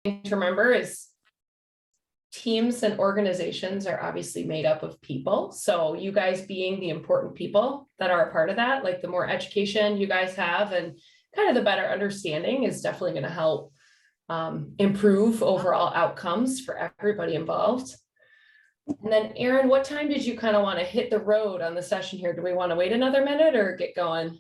to remember is teams and organizations are obviously made up of people. So you guys being the important people that are a part of that, like the more education you guys have and kind of the better understanding is definitely going to help improve overall outcomes for everybody involved. And then Erin, what time did you kind of want to hit the road on the session here? Do we want to wait another minute or get going?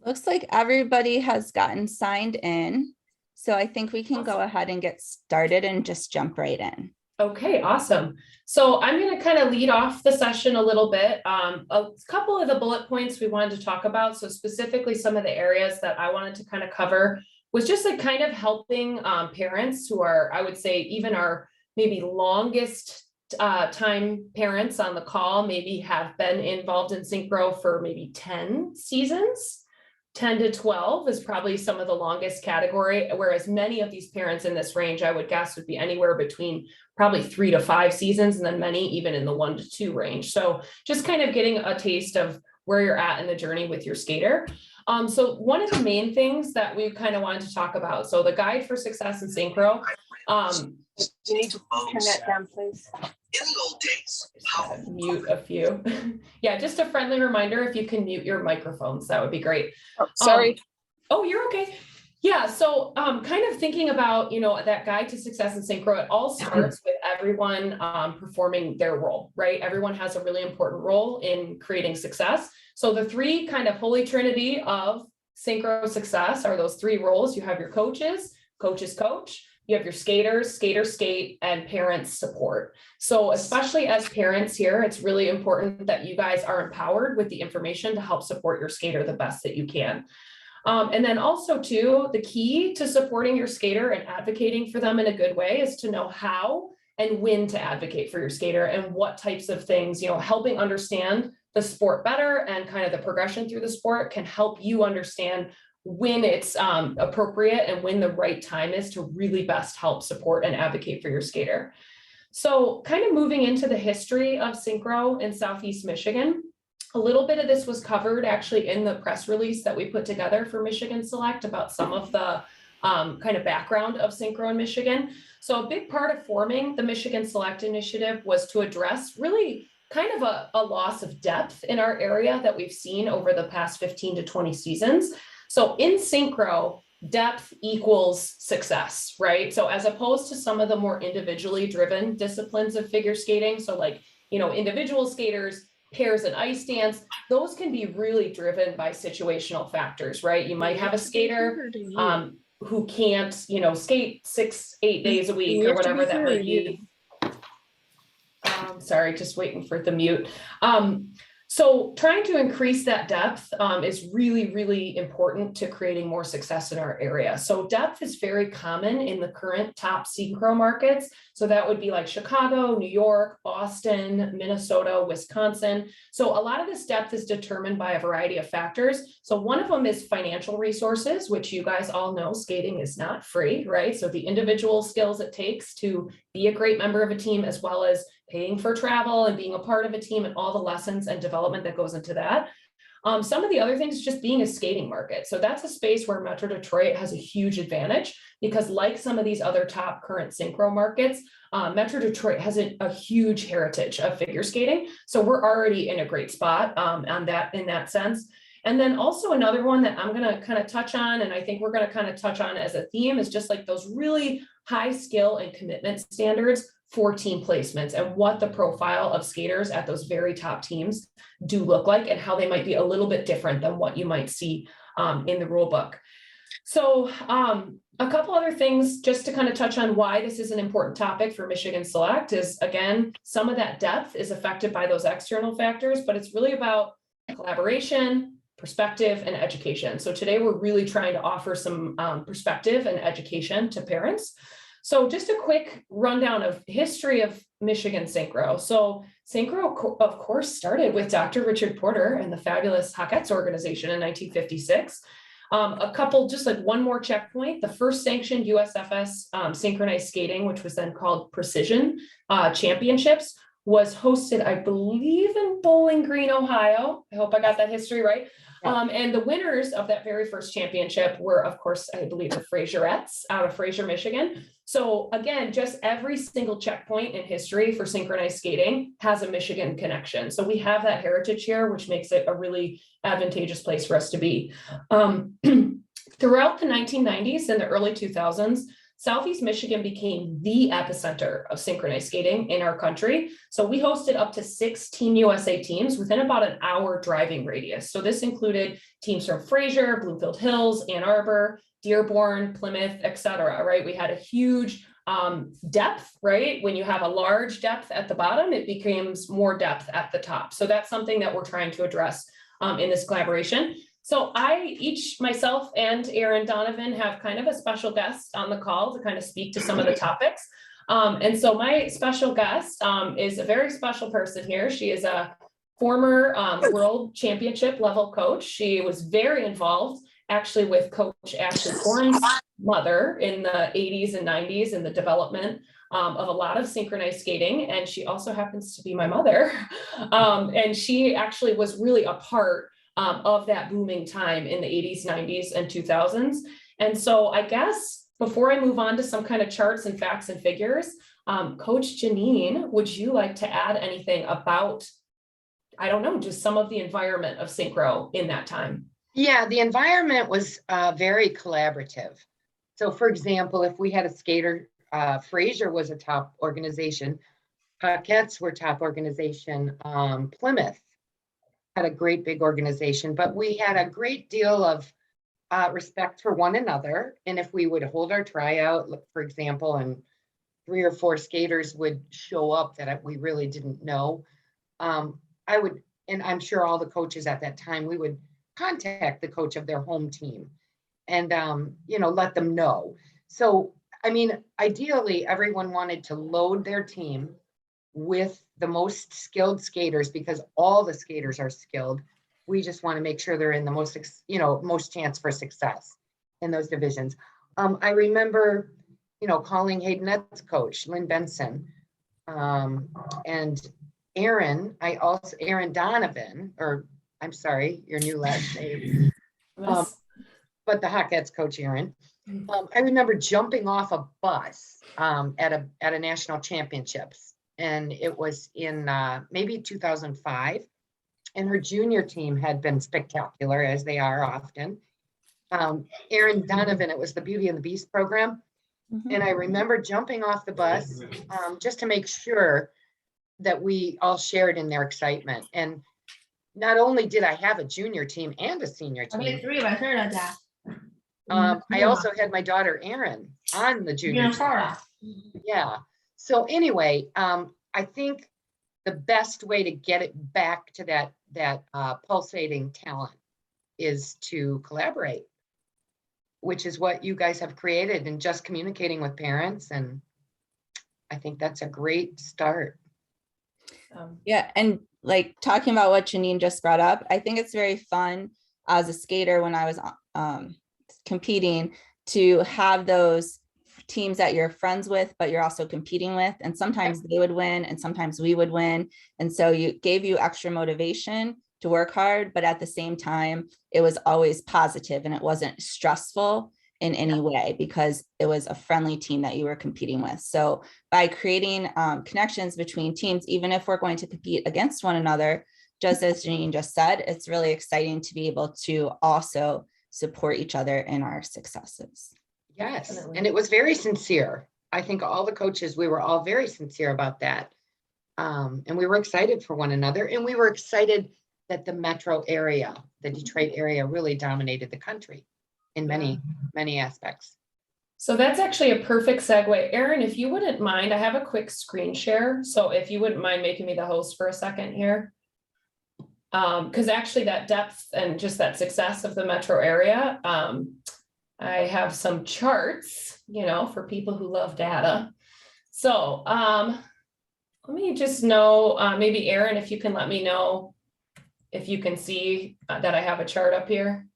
Looks like everybody has gotten signed in. So I think we can go ahead and get started and just jump right in. Okay, awesome. So I'm going to kind of lead off the session a little bit. A couple of the bullet points we wanted to talk about. So specifically some of the areas that I wanted to kind of cover was just like kind of helping parents who are, I would say, even our maybe longest time parents on the call, maybe have been involved in Synchro for maybe 10 seasons. 10 to 12 is probably some of the longest category, whereas many of these parents in this range, I would guess, would be anywhere between probably 3 to 5 seasons, and then many even in the 1 to 2 range. So just kind of getting a taste of where you're at in the journey with your skater. So one of the main things that we kind of wanted to talk about, so the guide for success in Synchro. You need to turn that down, please. In the old days, mute a few. Yeah, just a friendly reminder, if you can mute your microphones, that would be great. Oh, sorry. Oh, you're okay. Yeah, so kind of thinking about, that guide to success in Synchro, it all starts with everyone performing their role, right? Everyone has a really important role in creating success. So the three kind of holy trinity of Synchro success are those three roles. You have your coaches, coaches coach, you have your skaters, skaters skate, and parents support. So especially as parents here, it's really important that you guys are empowered with the information to help support your skater the best that you can. And then also too, the key to supporting your skater and advocating for them in a good way is to know how and when to advocate for your skater and what types of things, helping understand the sport better and kind of the progression through the sport can help you understand when it's appropriate and when the right time is to really best help support and advocate for your skater. So kind of moving into the history of Synchro in Southeast Michigan, a little bit of this was covered actually in the press release that we put together for Michigan Select about some of the kind of background of Synchro in Michigan. So a big part of forming the Michigan Select initiative was to address really kind of a loss of depth in our area that we've seen over the past 15 to 20 seasons. So in Synchro, depth equals success, right? So as opposed to some of the more individually driven disciplines of figure skating, so like, individual skaters, pairs and ice dance, those can be really driven by situational factors, right? You might have a skater who can't, skate 6-8 days a week or whatever that might be. Sorry, just waiting for the mute. So trying to increase that depth is really, really important to creating more success in our area. So depth is very common in the current top Synchro markets. So that would be like Chicago, New York, Boston, Minnesota, Wisconsin. So a lot of this depth is determined by a variety of factors. So one of them is financial resources, which you guys all know skating is not free, right? So the individual skills it takes to be a great member of a team, as well as paying for travel and being a part of a team and all the lessons and development that goes into that. Some of the other things, just being a skating market. So that's a space where Metro Detroit has a huge advantage because like some of these other top current Synchro markets, Metro Detroit has a huge heritage of figure skating. So we're already in a great spot in that sense. And then also another one that I'm going to kind of touch on, and I think we're going to kind of touch on as a theme, is just like those really high skill and commitment standards for team placements and what the profile of skaters at those very top teams do look like and how they might be a little bit different than what you might see in the rule book. So a couple other things just to kind of touch on why this is an important topic for Michigan Select is, again, some of that depth is affected by those external factors, but it's really about collaboration, perspective, and education. So today we're really trying to offer some perspective and education to parents. So just a quick rundown of history of Michigan Synchro. So Synchro, of course, started with Dr. Richard Porter and the fabulous Hawkettes organization in 1956. A couple, just like one more checkpoint, the first sanctioned USFS synchronized skating, which was then called Precision Championships, was hosted, I believe, in Bowling Green, Ohio. I hope I got that history right. And the winners of that very first championship were, of course, I believe the Fraserettes out of Fraser, Michigan. So again, just every single checkpoint in history for synchronized skating has a Michigan connection. So we have that heritage here, which makes it a really advantageous place for us to be. Throughout the 1990s and the early 2000s, Southeast Michigan became the epicenter of synchronized skating in our country. So we hosted up to 6 Team USA teams within about an hour driving radius. So this included teams from Fraser, Bloomfield Hills, Ann Arbor, Dearborn, Plymouth, et cetera, right? We had a huge depth, right? When you have a large depth at the bottom, it becomes more depth at the top. So that's something that we're trying to address in this collaboration. So myself and Erin Donovan have kind of a special guest on the call to kind of speak to some of the topics. And so my special guest is a very special person here. She is a former world championship level coach. She was very involved actually with Coach Ashley Corn's mother in the 80s and 90s in the development of a lot of synchronized skating. And she also happens to be my mother. And she actually was really a part of that booming time in the 80s, 90s, and 2000s. And so I guess before I move on to some kind of charts and facts and figures, Coach Janine, would you like to add anything about, I don't know, just some of the environment of synchro in that time? Yeah, the environment was very collaborative. So for example, if we had a skater, Fraser was a top organization, Hawkettes were top organization, Plymouth had a great big organization, but we had a great deal of respect for one another. And if we would hold our tryout, for example, and 3 or 4 skaters would show up that we really didn't know, I would, and I'm sure all the coaches at that time, we would contact the coach of their home team and, let them know. So, I mean, ideally, everyone wanted to load their team with the most skilled skaters because all the skaters are skilled. We just want to make sure they're in the most, most chance for success in those divisions. I remember, calling Haydenette's coach, Lynn Benson, and Erin Donovan, or I'm sorry, your new last name, but the Hawkettes coach, Erin. I remember jumping off a bus at a national championships. And it was in maybe 2005. And her junior team had been spectacular, as they are often. Erin Donovan, it was the Beauty and the Beast program. Mm-hmm. And I remember jumping off the bus just to make sure that we all shared in their excitement. And not only did I have a junior team and a senior team, I also had my daughter Erin on the junior team. Yeah. So anyway, I think the best way to get it back to that pulsating talent is to collaborate, which is what you guys have created, and just communicating with parents. And I think that's a great start. Yeah. And like talking about what Janine just brought up, I think it's very fun as a skater when I was competing to have those teams that you're friends with, but you're also competing with. And sometimes they would win and sometimes we would win. And so it gave you extra motivation to work hard, but at the same time, it was always positive and it wasn't stressful in any way because it was a friendly team that you were competing with. So by creating connections between teams, even if we're going to compete against one another, just as Janine just said, it's really exciting to be able to also support each other in our successes. Yes, definitely. And it was very sincere. I think all the coaches, we were all very sincere about that. And we were excited for one another. And we were excited that the metro area, the Detroit area, really dominated the country in many, many aspects. So that's actually a perfect segue. Erin, if you wouldn't mind, I have a quick screen share. So if you wouldn't mind making me the host for a second here. Because actually that depth and just that success of the metro area, I have some charts, for people who love data. So let me just know, maybe Erin, if you can let me know if you can see that I have a chart up here.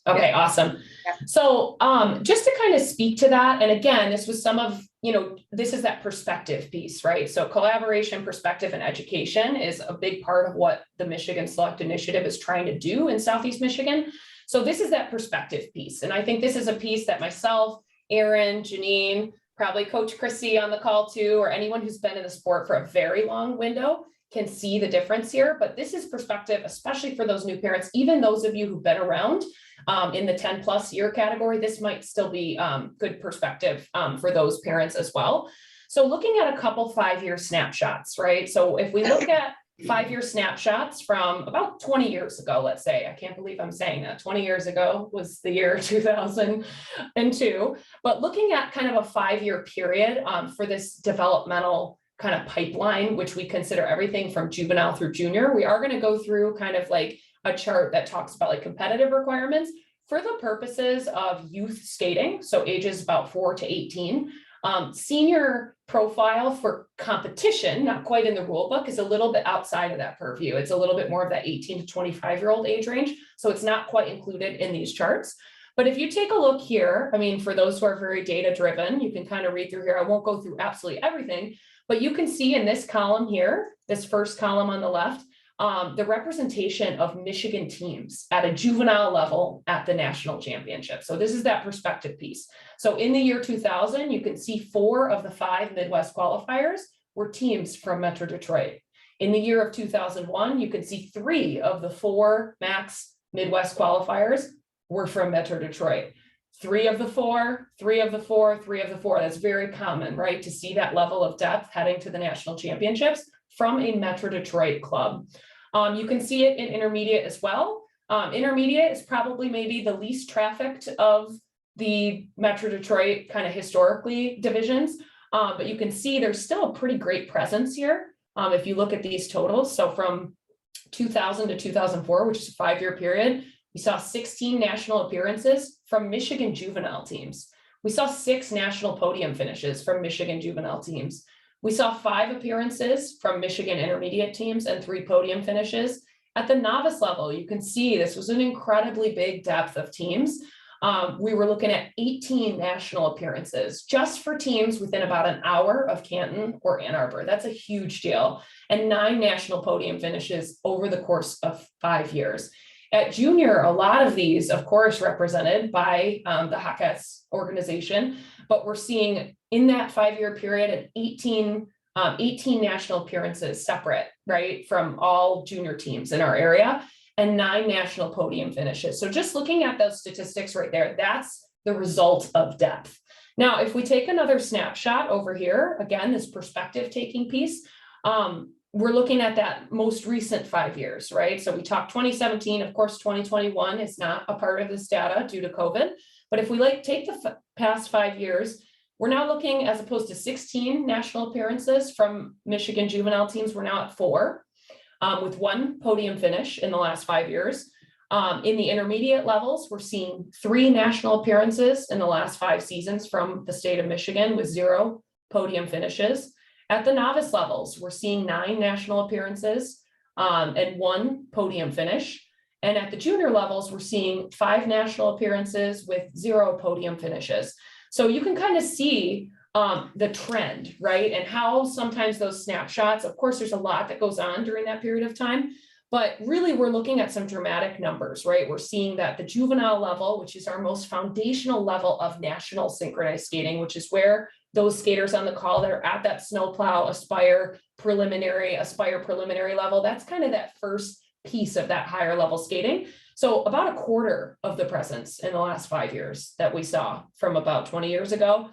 Okay, awesome. So just to kind of speak to that, and again, this was some of, this is that perspective piece, right? So collaboration, perspective, and education is a big part of what the Michigan Select Initiative is trying to do in Southeast Michigan. So this is that perspective piece. And I think this is a piece that myself, Erin, Janine, probably Coach Chrissy on the call too, or anyone who's been in the sport for a very long window can see the difference here. But this is perspective, especially for those new parents, even those of you who've been around in the 10+ year category, this might still be good perspective for those parents as well. So looking at a couple 5-year snapshots, right? So if we look at 5-year snapshots from about 20 years ago, let's say, I can't believe I'm saying that 20 years ago was the year 2002, but looking at kind of a 5-year period for this developmental kind of pipeline, which we consider everything from juvenile through junior, we are going to go through kind of like a chart that talks about like competitive requirements for the purposes of youth skating. So ages about 4 to 18. Senior profile for competition, not quite in the rule book, is a little bit outside of that purview. It's a little bit more of that 18 to 25-year-old age range. So it's not quite included in these charts. But if you take a look here, I mean, for those who are very data driven, you can kind of read through here. I won't go through absolutely everything, but you can see in this column here, this first column on the left, the representation of Michigan teams at a juvenile level at the national championship. So this is that perspective piece. So in the year 2000, you can see 4 of the 5 Midwest qualifiers were teams from Metro Detroit. In the year of 2001, you can see 3 of the 4 max Midwest qualifiers were from Metro Detroit. 3 of the 4, 3 of the 4, 3 of the 4. That's very common, right? To see that level of depth heading to the national championships from a Metro Detroit club. You can see it in intermediate as well. Intermediate is probably maybe the least trafficked of the Metro Detroit kind of historically divisions, but you can see there's still a pretty great presence here. If you look at these totals, so from 2000 to 2004, which is a 5-year period, we saw 16 national appearances from Michigan juvenile teams. We saw 6 national podium finishes from Michigan juvenile teams. We saw 5 appearances from Michigan intermediate teams and 3 podium finishes. At the novice level, you can see this was an incredibly big depth of teams. We were looking at 18 national appearances just for teams within about an hour of Canton or Ann Arbor. That's a huge deal. And 9 national podium finishes over the course of 5 years. At junior, a lot of these, of course, represented by the Hawkettes organization, but we're seeing in that 5-year period 18 national appearances separate, right, from all junior teams in our area, and 9 national podium finishes. So just looking at those statistics right there, that's the result of depth. Now, if we take another snapshot over here, again, this perspective taking piece, we're looking at that most recent 5 years, right? So we talked 2017, of course, 2021 is not a part of this data due to COVID. But if we take the past 5 years, we're now looking, as opposed to 16 national appearances from Michigan juvenile teams, we're now at 4, with 1 podium finish in the last 5 years. In the intermediate levels, we're seeing 3 national appearances in the last 5 seasons from the state of Michigan with 0 podium finishes. At the novice levels, we're seeing 9 national appearances and 1 podium finish. And at the junior levels, we're seeing 5 national appearances with 0 podium finishes. So you can kind of see the trend, right? And how sometimes those snapshots, of course, there's a lot that goes on during that period of time, but really we're looking at some dramatic numbers, right? We're seeing that the juvenile level, which is our most foundational level of national synchronized skating, which is where those skaters on the call that are at that snowplow, aspire preliminary level, that's kind of that first piece of that higher level skating. So about a quarter of the presence in the last 5 years that we saw from about 20 years ago.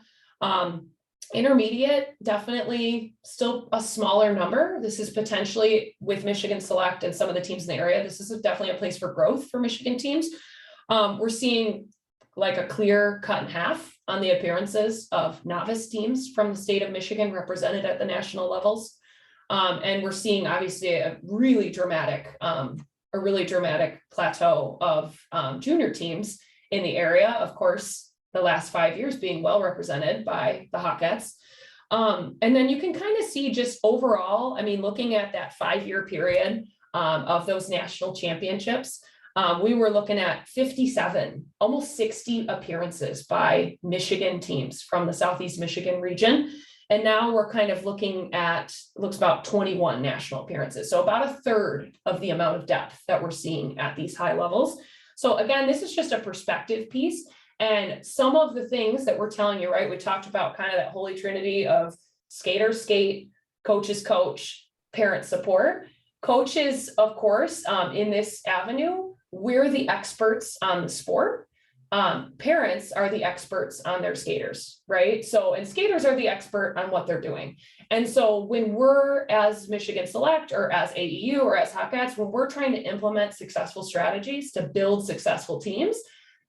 Intermediate, definitely still a smaller number. This is potentially with Michigan Select and some of the teams in the area. This is definitely a place for growth for Michigan teams. We're seeing like a clear cut in half on the appearances of novice teams from the state of Michigan represented at the national levels. And we're seeing obviously a really dramatic plateau of junior teams in the area. Of course, the last 5 years being well represented by the Hawkettes. And then you can kind of see just overall, I mean, looking at that 5-year period of those national championships, we were looking at 57, almost 60 appearances by Michigan teams from the Southeast Michigan region. And now we're kind of looking at, looks about 21 national appearances. So about a third of the amount of depth that we're seeing at these high levels. So again, this is just a perspective piece. And some of the things that we're telling you, right? We talked about kind of that holy trinity of skaters skate, coaches coach, parent support. Coaches, of course, in this avenue, we're the experts on the sport. Parents are the experts on their skaters, right? So, and skaters are the expert on what they're doing. And so when we're as Michigan Select or as AEU or as Hawkettes, when we're trying to implement successful strategies to build successful teams,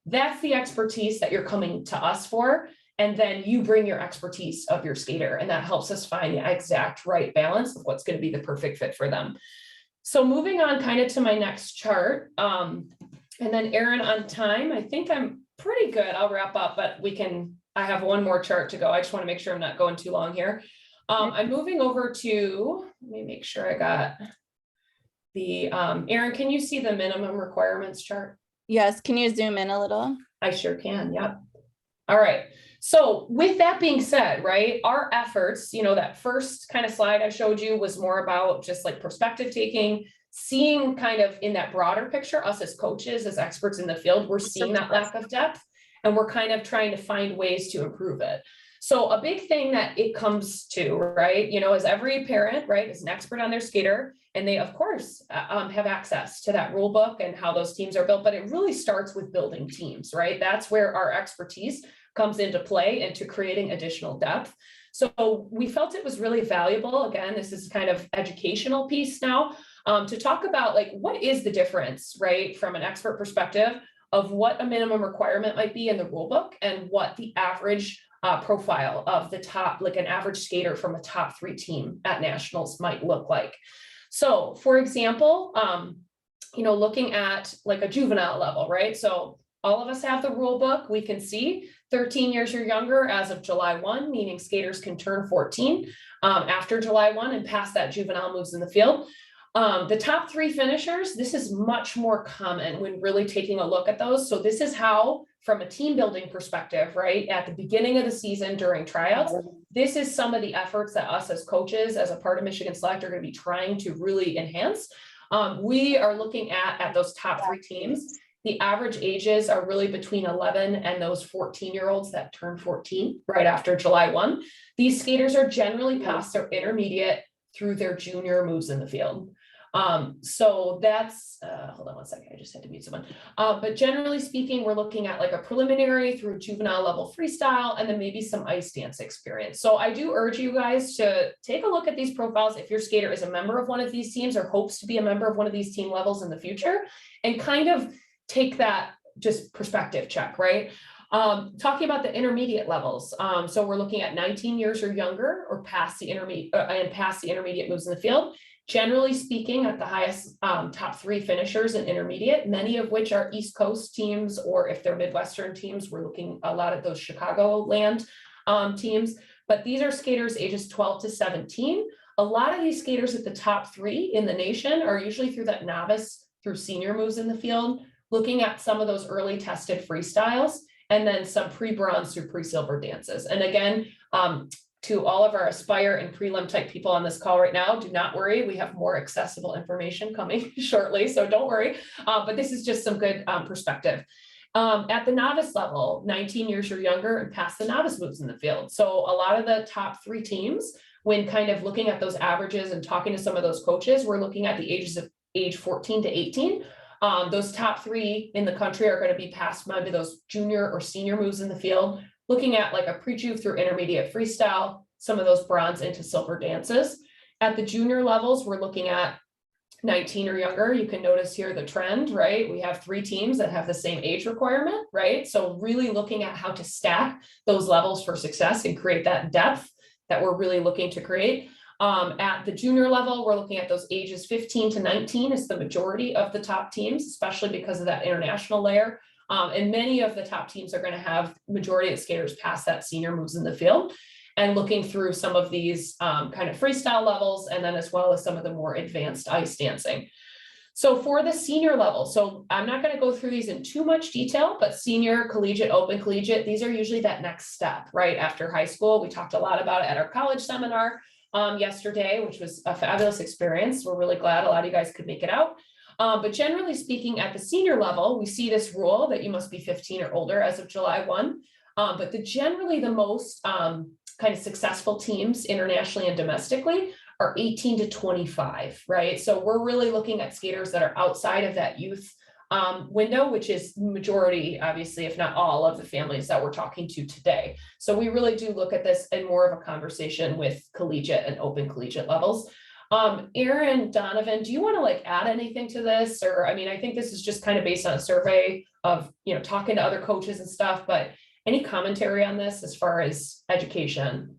that's the expertise that you're coming to us for. And then you bring your expertise of your skater, and that helps us find the exact right balance of what's going to be the perfect fit for them. So moving on kind of to my next chart, and then Aaron, on time, I think I'm pretty good. I'll wrap up, but I have one more chart to go. I just want to make sure I'm not going too long here. I'm moving over to, let me make sure I got the, Aaron, can you see the minimum requirements chart? Yes, can you zoom in a little? I sure can, yep. All right. So with that being said, right, our efforts, that first kind of slide I showed you was more about just like perspective taking, seeing kind of in that broader picture, us as coaches, as experts in the field, we're seeing that lack of depth, and we're kind of trying to find ways to improve it. So a big thing that it comes to, right, as every parent, right, is an expert on their skater, and they, of course, have access to that rule book and how those teams are built, but it really starts with building teams, right? That's where our expertise comes into play into creating additional depth. So we felt it was really valuable. Again, this is kind of educational piece now, to talk about like, what is the difference, right, from an expert perspective of what a minimum requirement might be in the rule book and what the average profile of the top, like an average skater from a top 3 team at nationals might look like. So for example, looking at like a juvenile level, right? So all of us have the rule book. We can see 13 years or younger as of July 1, meaning skaters can turn 14 after July 1 and pass that juvenile moves in the field. The top 3 finishers, this is much more common when really taking a look at those. So this is how, from a team building perspective, right, at the beginning of the season during tryouts, this is some of the efforts that us as coaches, as a part of Michigan Select, are going to be trying to really enhance. We are looking at those top 3 teams. The average ages are really between 11 and those 14-year-olds that turn 14 right after July 1. These skaters are generally past their intermediate through their junior moves in the field. So that's, hold on one second, I just had to mute someone. But generally speaking, we're looking at like a preliminary through juvenile level freestyle, and then maybe some ice dance experience. So I do urge you guys to take a look at these profiles if your skater is a member of one of these teams or hopes to be a member of one of these team levels in the future, and kind of take that just perspective check, right? Talking about the intermediate levels. So we're looking at 19 years or younger or past the intermediate moves in the field. Generally speaking, at the highest top 3 finishers in intermediate, many of which are East Coast teams, or if they're Midwestern teams, we're looking a lot at those Chicagoland teams. But these are skaters ages 12 to 17. A lot of these skaters at the top 3 in the nation are usually through that novice through senior moves in the field, looking at some of those early tested freestyles, and then some pre-bronze through pre-silver dances. And again, to all of our Aspire and prelim type people on this call right now, do not worry. We have more accessible information coming shortly, so don't worry. But this is just some good perspective. At the novice level, 19 years or younger and past the novice moves in the field. So a lot of the top 3 teams, when kind of looking at those averages and talking to some of those coaches, we're looking at the ages of age 14 to 18. Those top 3 in the country are going to be past maybe those junior or senior moves in the field, looking at like a pre-juve through intermediate freestyle, some of those bronze into silver dances. At the junior levels, we're looking at 19 or younger. You can notice here the trend, right? We have 3 teams that have the same age requirement, right? So really looking at how to stack those levels for success and create that depth that we're really looking to create. At the junior level, we're looking at those ages 15 to 19 is the majority of the top teams, especially because of that international layer. And many of the top teams are going to have majority of skaters past that senior moves in the field, and looking through some of these kind of freestyle levels, and then as well as some of the more advanced ice dancing. So for the senior level, so I'm not going to go through these in too much detail, but senior, collegiate, open collegiate, these are usually that next step, right after high school. We talked a lot about it at our college seminar yesterday, which was a fabulous experience. We're really glad a lot of you guys could make it out. But generally speaking, at the senior level, we see this rule that you must be 15 or older as of July 1. But generally the most kind of successful teams internationally and domestically are 18 to 25, right? So we're really looking at skaters that are outside of that youth window, which is majority, obviously, if not all of the families that we're talking to today. So we really do look at this in more of a conversation with collegiate and open collegiate levels. Aaron, Donovan, do you want to like add anything to this? Or, I mean, I think this is just kind of based on a survey of, talking to other coaches and stuff, but any commentary on this as far as education?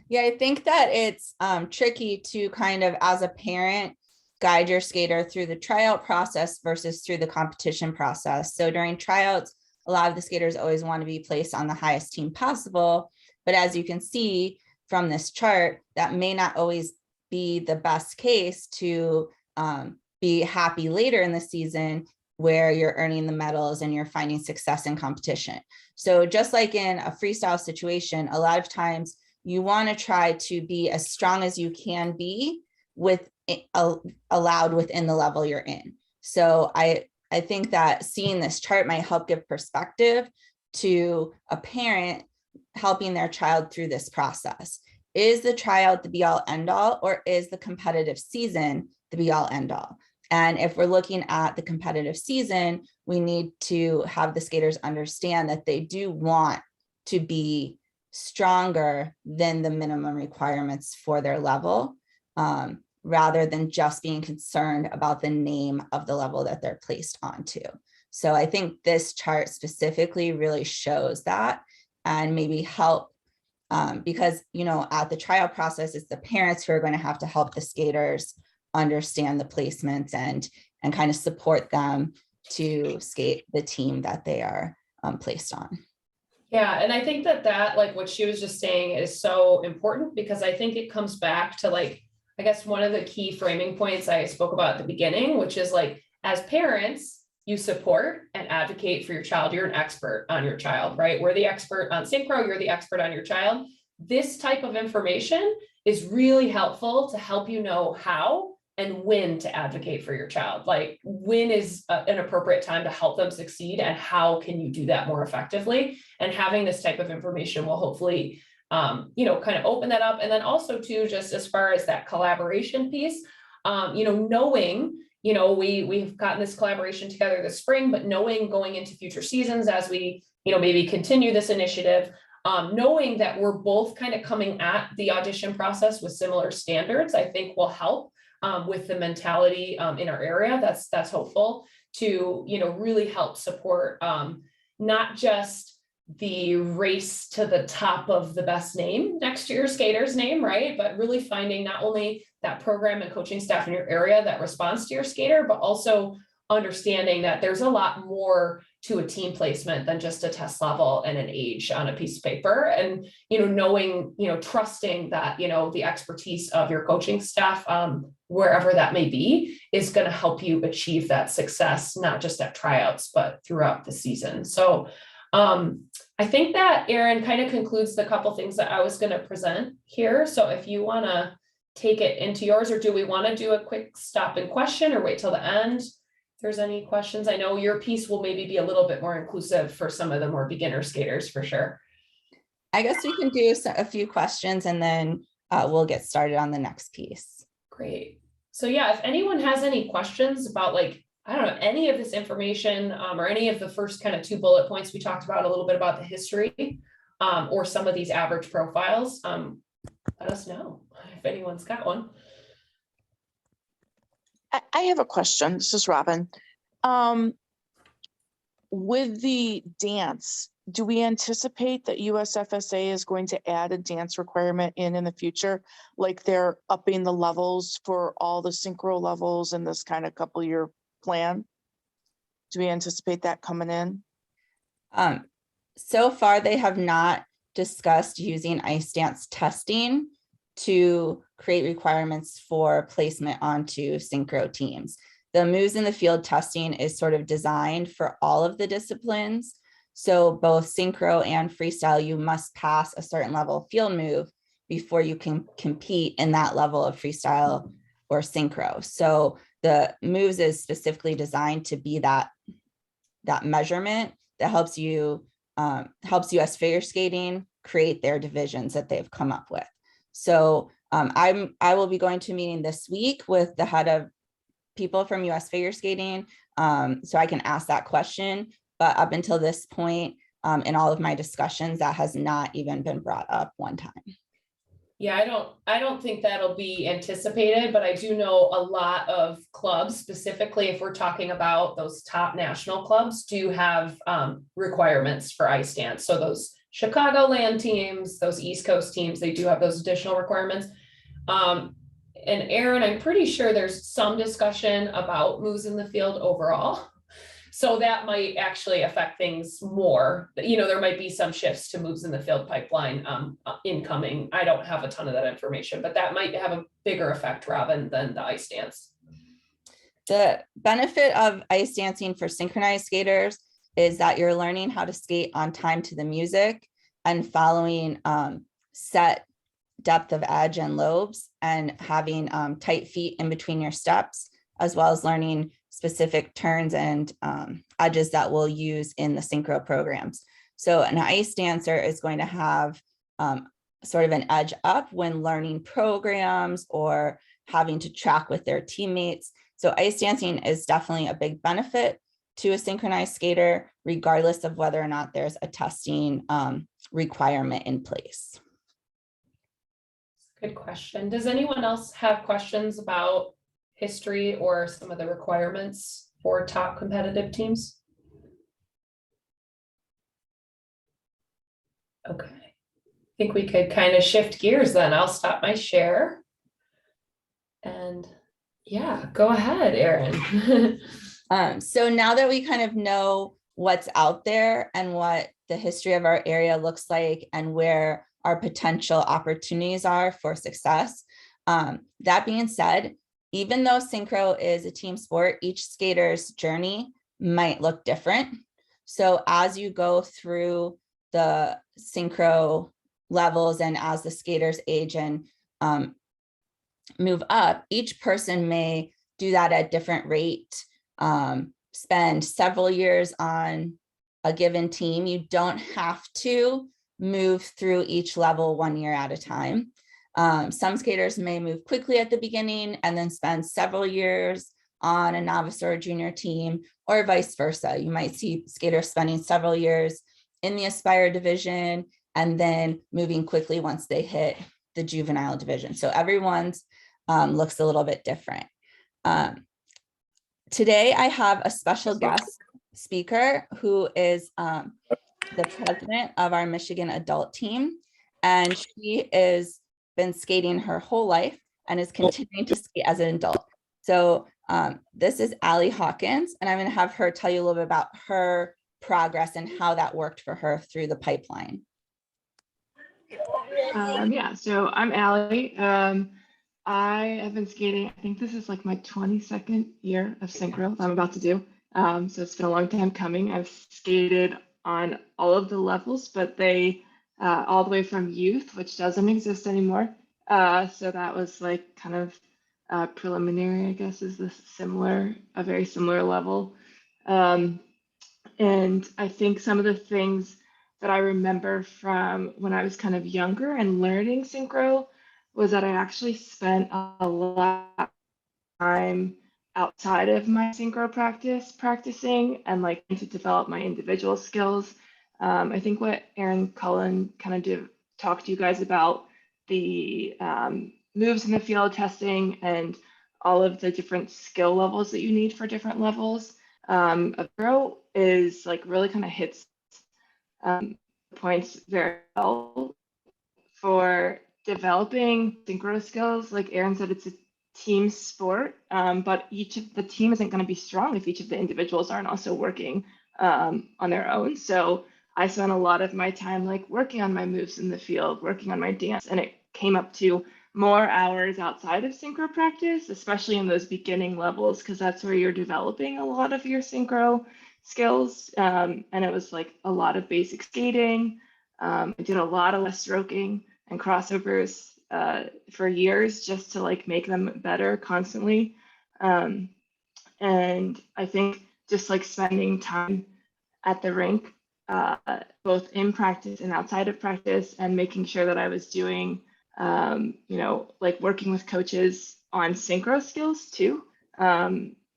Yeah, I think that it's tricky to kind of, as a parent, guide your skater through the tryout process versus through the competition process. So during tryouts, a lot of the skaters always want to be placed on the highest team possible. But as you can see from this chart, that may not always be the best case to be happy later in the season where you're earning the medals and you're finding success in competition. So just like in a freestyle situation, a lot of times you want to try to be as strong as you can be with allowed within the level you're in. So I think that seeing this chart might help give perspective to a parent helping their child through this process. Is the tryout the be all end all, or is the competitive season the be all end all? And if we're looking at the competitive season, we need to have the skaters understand that they do want to be stronger than the minimum requirements for their level, rather than just being concerned about the name of the level that they're placed onto. So I think this chart specifically really shows that and maybe help because, at the trial process, it's the parents who are going to have to help the skaters understand the placements and kind of support them to skate the team that they are placed on. Yeah, and I think that like what she was just saying is so important, because I think it comes back to like, I guess one of the key framing points I spoke about at the beginning, which is like, as parents, you support and advocate for your child. You're an expert on your child, right? We're the expert on synchro, you're the expert on your child. This type of information is really helpful to help you know how and when to advocate for your child. Like, when is an appropriate time to help them succeed, and how can you do that more effectively? And having this type of information will hopefully, kind of open that up. And then also too, just as far as that collaboration piece, knowing, we've gotten this collaboration together this spring, but knowing going into future seasons as we, maybe continue this initiative, knowing that we're both kind of coming at the audition process with similar standards, I think will help with the mentality in our area. That's hopeful to, really help support not just the race to the top of the best name next to your skater's name, right? But really finding not only that program and coaching staff in your area that responds to your skater, but also understanding that there's a lot more to a team placement than just a test level and an age on a piece of paper. And, knowing, trusting that, the expertise of your coaching staff, wherever that may be, is going to help you achieve that success, not just at tryouts, but throughout the season. So I think that, Aaron, kind of concludes the couple things that I was going to present here. So if you want to take it into yours, or do we want to do a quick stop and question, or wait till the end? If there's any questions, I know your piece will maybe be a little bit more inclusive for some of the more beginner skaters for sure. I guess we can do a few questions and then we'll get started on the next piece. Great. So yeah, if anyone has any questions about like, I don't know, any of this information or any of the first kind of 2 bullet points we talked about, a little bit about the history or some of these average profiles, let us know if anyone's got one. I have a question. This is Robin. With the dance, do we anticipate that USFSA is going to add a dance requirement in the future? Like they're upping the levels for all the synchro levels in this kind of couple-year plan? Do we anticipate that coming in? So far, they have not discussed using ice dance testing to create requirements for placement onto synchro teams. the moves in the field testing is sort of designed for all of the disciplines. So both synchro and freestyle, you must pass a certain level of field move before you can compete in that level of freestyle or synchro. So the moves is specifically designed to be that measurement that helps US Figure Skating create their divisions that they've come up with. So I will be going to a meeting this week with the head of people from US Figure Skating, so I can ask that question. But up until this point, in all of my discussions, that has not even been brought up one time. Yeah, I don't think that'll be anticipated, but I do know a lot of clubs, specifically if we're talking about those top national clubs, do have requirements for ice dance. So those Chicagoland teams, those East Coast teams, they do have those additional requirements. And Aaron, I'm pretty sure there's some discussion about moves in the field overall. So that might actually affect things more. You know, there might be some shifts to moves in the field pipeline incoming. I don't have a ton of that information, but that might have a bigger effect, Robin, than the ice dance. The benefit of ice dancing for synchronized skaters is that you're learning how to skate on time to the music and following set depth of edge and lobes and having tight feet in between your steps, as well as learning specific turns and edges that we'll use in the synchro programs. So an ice dancer is going to have sort of an edge up when learning programs or having to track with their teammates. So ice dancing is definitely a big benefit to a synchronized skater, regardless of whether or not there's a testing requirement in place. Good question. Does anyone else have questions about history or some of the requirements for top competitive teams? Okay, I think we could kind of shift gears then. I'll stop my share. And yeah, go ahead, Erin. So now that we kind of know what's out there and what the history of our area looks like and where our potential opportunities are for success, that being said, even though synchro is a team sport, each skater's journey might look different. So as you go through the synchro levels and as the skaters age and move up, each person may do that at different rate, spend several years on a given team. You don't have to move through each level 1 year at a time. Some skaters may move quickly at the beginning and then spend several years on a novice or a junior team, or vice versa. You might see skaters spending several years in the Aspire division and then moving quickly once they hit the juvenile division. So everyone's looks a little bit different. Today, I have a special guest speaker who is the president of our Michigan adult team, and she is been skating her whole life and is continuing to skate as an adult. So this is Allie Hawkins, and I'm going to have her tell you a little bit about her progress and how that worked for her through the pipeline. Yeah, so I'm Allie. I have been skating, I think this is like my 22nd year of synchro I'm about to do. So it's been a long time coming. I've skated on all of the levels, but they all the way from youth, which doesn't exist anymore. So that was like kind of preliminary, I guess, is a very similar level. And I think some of the things that I remember from when I was kind of younger and learning synchro was that I actually spent a lot of time outside of my synchro practicing and like to develop my individual skills. I think what Aaron Cullen kind of talked to you guys about, the moves in the field testing and all of the different skill levels that you need for different levels. Synchro is like really kind of hits points very well for developing synchro skills. Like Aaron said, it's a team sport, but each of the team isn't going to be strong if each of the individuals aren't also working on their own. So I spent a lot of my time like working on my moves in the field, working on my dance, and it came up to more hours outside of synchro practice, especially in those beginning levels, because that's where you're developing a lot of your synchro skills. And it was like a lot of basic skating. I did a lot of less stroking and crossovers for years just to like make them better constantly. And I think just like spending time at the rink, both in practice and outside of practice, and making sure that I was doing, like working with coaches on synchro skills too,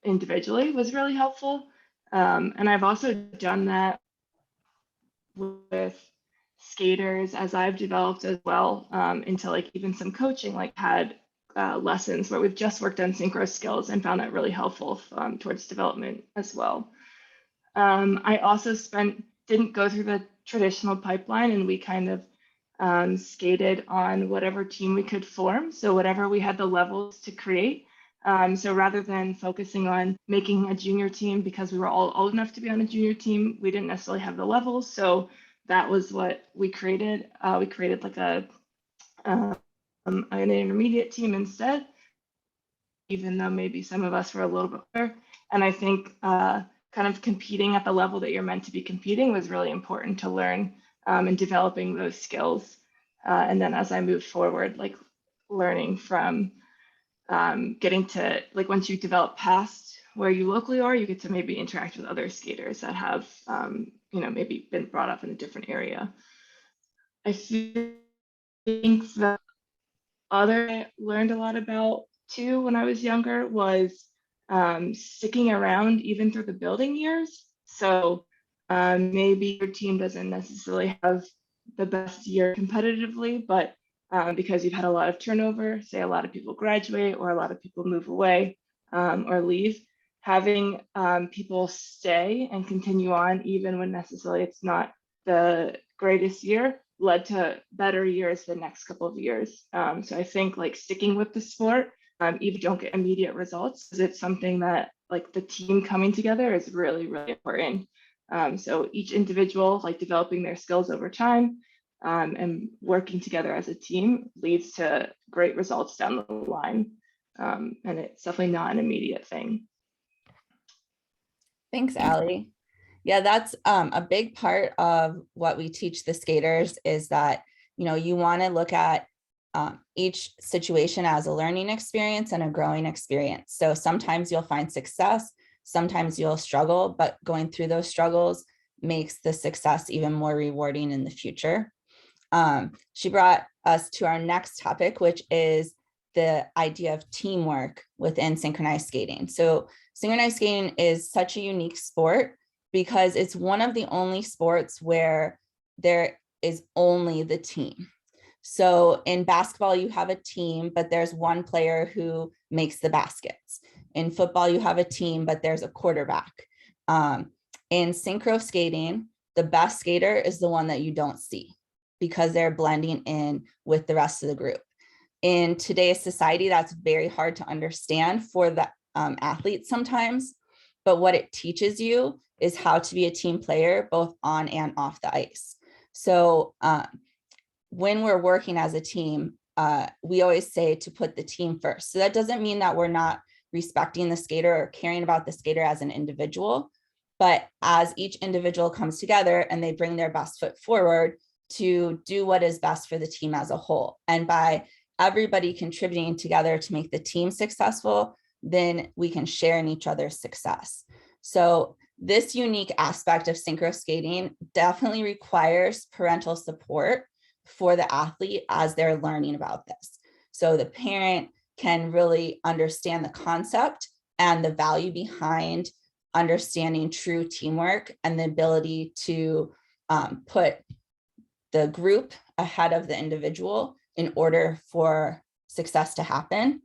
individually was really helpful. And I've also done that with skaters as I've developed as well, into like even some coaching, like had lessons where we've just worked on synchro skills and found that really helpful towards development as well. I also didn't go through the traditional pipeline, and we kind of skated on whatever team we could form. So whatever we had the levels to create. So rather than focusing on making a junior team because we were all old enough to be on a junior team, we didn't necessarily have the levels. So that was what we created. We created like an intermediate team instead, even though maybe some of us were a little bit better. And I think kind of competing at the level that you're meant to be competing was really important to learn, and developing those skills. And then as I moved forward, like learning from getting to, like once you develop past where you locally are, you get to maybe interact with other skaters that have, maybe been brought up in a different area. I think the other I learned a lot about too when I was younger was sticking around even through the building years. So maybe your team doesn't necessarily have the best year competitively, but because you've had a lot of turnover, say a lot of people graduate or a lot of people move away or leave, having people stay and continue on even when necessarily it's not the greatest year led to better years the next couple of years. So I think like sticking with the sport, even if you don't get immediate results, it's something that like the team coming together is really, really important. So each individual like developing their skills over time, and working together as a team leads to great results down the line. And it's definitely not an immediate thing. Thanks, Allie. Yeah, that's a big part of what we teach the skaters is that, you want to look at each situation as a learning experience and a growing experience. So sometimes you'll find success, sometimes you'll struggle, but going through those struggles makes the success even more rewarding in the future. She brought us to our next topic, which is the idea of teamwork within synchronized skating. So synchronized skating is such a unique sport because it's one of the only sports where there is only the team. So in basketball, you have a team, but there's one player who makes the baskets. In football, you have a team, but there's a quarterback. In synchro skating, the best skater is the one that you don't see because they're blending in with the rest of the group. In today's society, that's very hard to understand for the athletes sometimes, but what it teaches you is how to be a team player, both on and off the ice. So when we're working as a team, we always say to put the team first. So that doesn't mean that we're not respecting the skater or caring about the skater as an individual, but as each individual comes together and they bring their best foot forward to do what is best for the team as a whole. And by everybody contributing together to make the team successful, then we can share in each other's success. So this unique aspect of synchro skating definitely requires parental support for the athlete as they're learning about this. So the parent can really understand the concept and the value behind understanding true teamwork and the ability to put the group ahead of the individual in order for success to happen,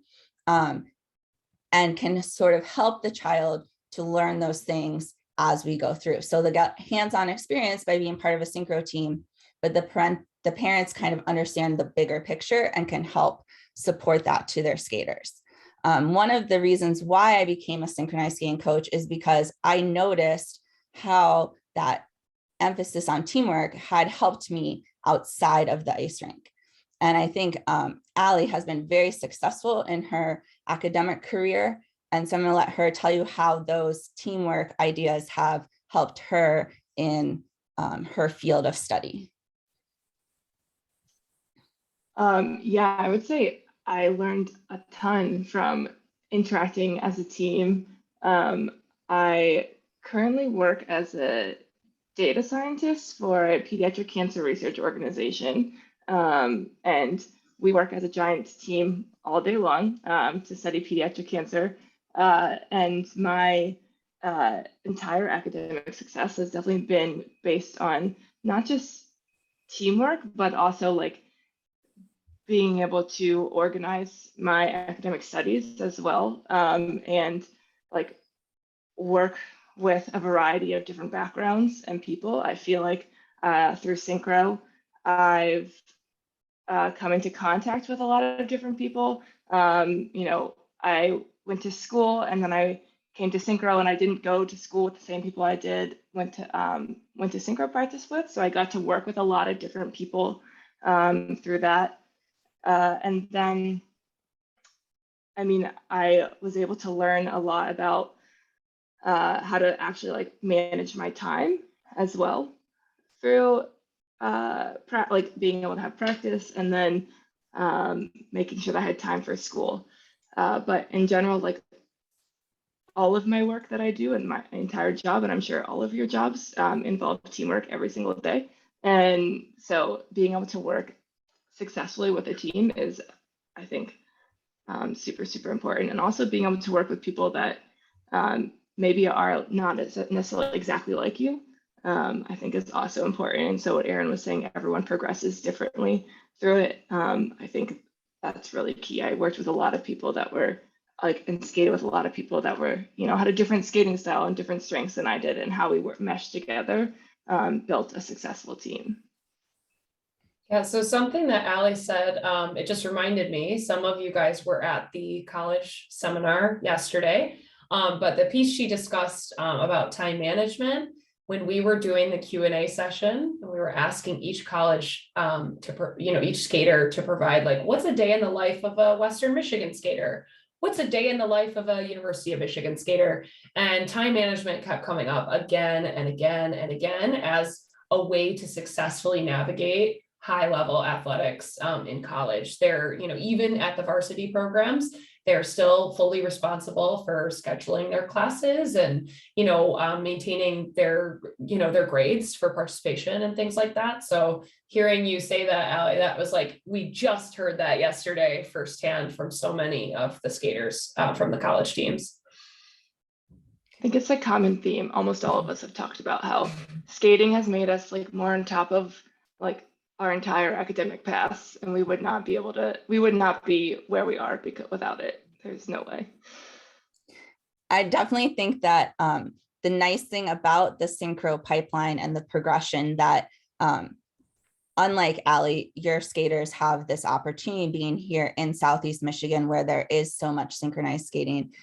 and can sort of help the child to learn those things as we go through. So they got hands-on experience by being part of a synchro team, but the parents kind of understand the bigger picture and can help support that to their skaters. One of the reasons why I became a synchronized skating coach is because I noticed how that emphasis on teamwork had helped me outside of the ice rink. And I think Allie has been very successful in her academic career. And so I'm gonna let her tell you how those teamwork ideas have helped her in her field of study. Yeah, I would say I learned a ton from interacting as a team. I currently work as a data scientist for a pediatric cancer research organization. And we work as a giant team all day long to study pediatric cancer. And my entire academic success has definitely been based on not just teamwork, but also like being able to organize my academic studies as well, and like work with a variety of different backgrounds and people. I feel like through Synchro, I've come into contact with a lot of different people. You know, I went to school and then I came to Synchro, and I didn't go to school with the same people I went to Synchro practice with. So I got to work with a lot of different people through that. And then, I mean, I was able to learn a lot about how to actually like manage my time as well through like being able to have practice, and then making sure that I had time for school. But in general, like all of my work that I do and my entire job, and I'm sure all of your jobs involve teamwork every single day. And so being able to work successfully with a team is, I think, super, super important. And also being able to work with people that maybe are not necessarily exactly like you, I think is also important. And so what Aaron was saying, everyone progresses differently through it. I think that's really key. I worked with a lot of people that were like, and skated with a lot of people that were, you know, had a different skating style and different strengths than I did, and how we were meshed together, built a successful team. Yeah, so something that Allie said, it just reminded me, some of you guys were at the college seminar yesterday, but the piece she discussed about time management, when we were doing the Q&A session, we were asking each college each skater to provide like, what's a day in the life of a Western Michigan skater? What's a day in the life of a University of Michigan skater? And time management kept coming up again and again and again as a way to successfully navigate high level athletics in college. They're, you know, even at the varsity programs, they're still fully responsible for scheduling their classes and, you know, maintaining their, you know, their grades for participation and things like that. So hearing you say that, Allie, that was like, we just heard that yesterday firsthand from so many of the skaters from the college teams. I think it's a common theme. Almost all of us have talked about how skating has made us like more on top of like our entire academic paths, and we would not be where we are without it. There's no way. I definitely think that the nice thing about the Synchro pipeline and the progression that unlike Allie, your skaters have this opportunity being here in Southeast Michigan where there is so much synchronized skating.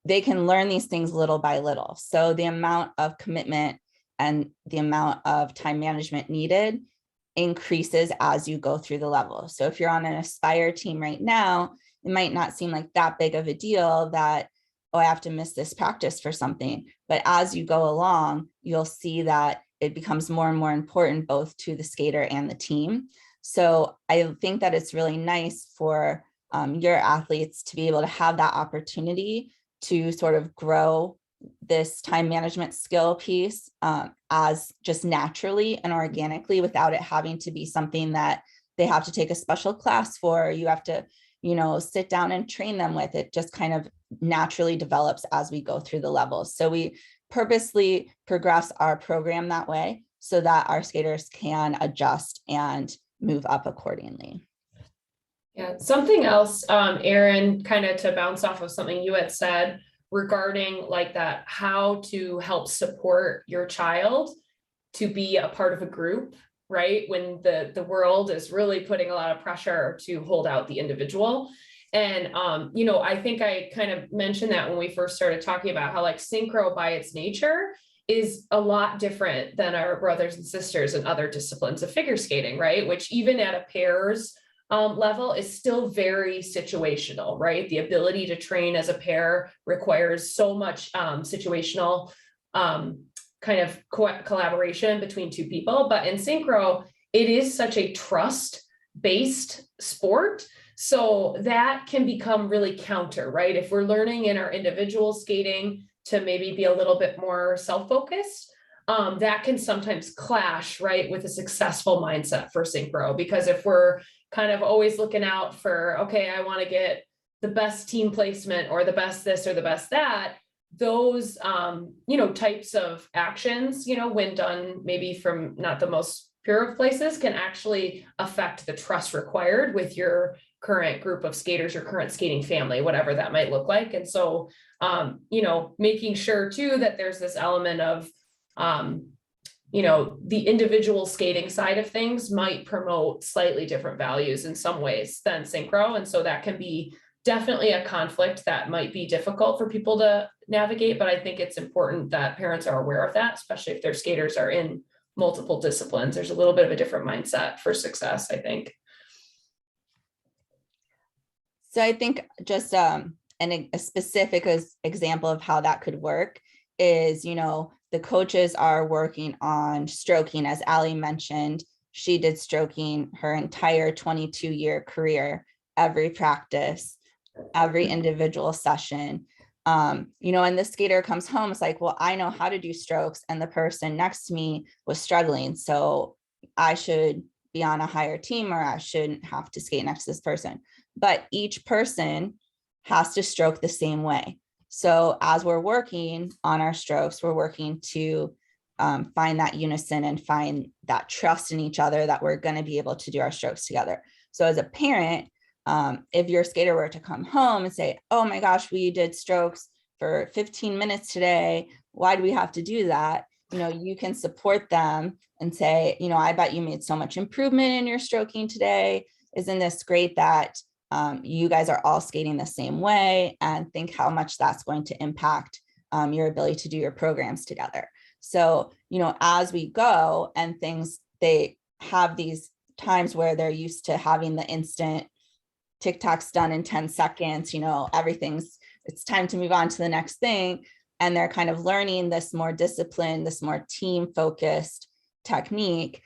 They can learn these things little by little. So the amount of commitment and the amount of time management needed increases as you go through the level. So if you're on an Aspire team right now, it might not seem like that big of a deal that, oh, I have to miss this practice for something. But as you go along, you'll see that it becomes more and more important both to the skater and the team. So I think that it's really nice for your athletes to be able to have that opportunity to sort of grow this time management skill piece as just naturally and organically without it having to be something that they have to take a special class for, or you have to, you know, sit down and train them with. It just kind of naturally develops as we go through the levels. So we purposely progress our program that way so that our skaters can adjust and move up accordingly. Yeah, something else, Aaron, kind of to bounce off of something you had said regarding like that, how to help support your child to be a part of a group, right? When the world is really putting a lot of pressure to hold out the individual. And, you know, I think I kind of mentioned that when we first started talking about how like Synchro by its nature is a lot different than our brothers and sisters in other disciplines of figure skating, right? Which even at a pairs level is still very situational, right? The ability to train as a pair requires so much situational kind of collaboration between two people. But in synchro, it is such a trust-based sport. So that can become really counter, right? If we're learning in our individual skating to maybe be a little bit more self-focused, that can sometimes clash, right, with a successful mindset for synchro. Because if we're kind of always looking out for, okay, I want to get the best team placement or the best this or the best that, those, types of actions, when done maybe from not the most pure of places, can actually affect the trust required with your current group of skaters, your current skating family, whatever that might look like. And so, making sure too that there's this element of, the individual skating side of things might promote slightly different values in some ways than synchro. And so that can be definitely a conflict that might be difficult for people to navigate. But I think it's important that parents are aware of that, especially if their skaters are in multiple disciplines. There's a little bit of a different mindset for success, I think. So I think just a specific example of how that could work is, the coaches are working on stroking. As Ali mentioned, she did stroking her entire 22-year career, every practice, every individual session. And the skater comes home, it's like, well, I know how to do strokes, and the person next to me was struggling. So I should be on a higher team, or I shouldn't have to skate next to this person. But each person has to stroke the same way. So as we're working on our strokes, we're working to find that unison and find that trust in each other that we're going to be able to do our strokes together. So as a parent, if your skater were to come home and say, oh my gosh, we did strokes for 15 minutes today, why do we have to do that? You can support them and say, I bet you made so much improvement in your stroking today. Isn't this great that you guys are all skating the same way, and think how much that's going to impact your ability to do your programs together. So, as we go and things, they have these times where they're used to having the instant TikTok's done in 10 seconds, it's time to move on to the next thing. And they're kind of learning this more disciplined, this more team focused technique,